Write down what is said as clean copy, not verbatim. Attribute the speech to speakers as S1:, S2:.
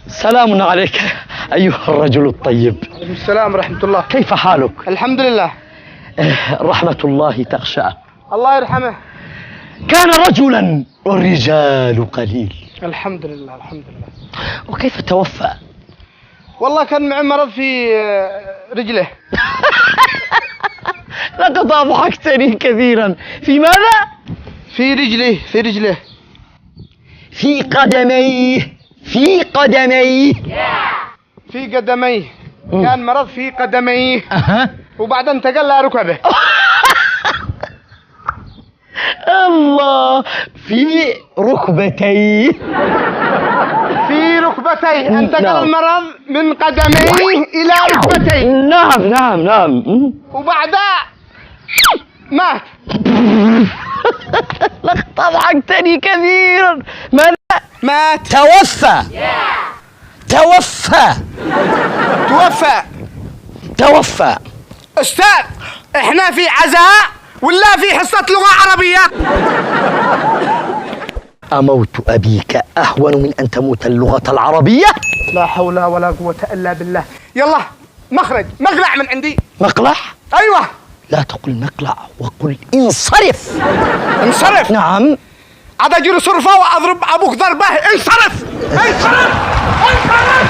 S1: سلام عليك أيها الرجل الطيب.
S2: عليكم السلام ورحمة الله.
S1: كيف حالك؟
S2: الحمد لله.
S1: رحمة الله تغشاه.
S2: الله يرحمه.
S1: كان رجلا والرجال قليل.
S2: الحمد لله الحمد لله.
S1: وكيف توفى؟
S2: والله كان معه مرض في رجله.
S1: لقد أضحكتني كثيرا. في ماذا؟
S2: في رجله في رجله.
S1: في قدميه. في قدميه.
S2: في قدميه. كان مرض في قدميه. وبعدين انتقل لركبه.
S1: الله. في ركبتيه.
S2: في ركبتيه. انتقل المرض من قدميه إلى ركبتيه.
S1: نعم نعم نعم.
S2: وبعدها مات.
S1: لقد أضحكتني كثيرا. ماذا؟
S2: مات.
S1: توفى. توفى.
S2: توفى.
S1: توفى.
S2: أستاذ إحنا في عزاء ولا في حصة لغة عربية؟
S1: أموت أبيك أهون من أن تموت اللغة العربية؟
S2: لا حول ولا قوة إلا بالله. يلا مخرج مقلع من عندي.
S1: مقلع؟
S2: أيوة.
S1: لا تقل مقلع وقل انصرف.
S2: انصرف؟
S1: نعم.
S2: عاد أجر صرفة وأضرب أبوك ضربة. انصرف. انصرف. انصرف.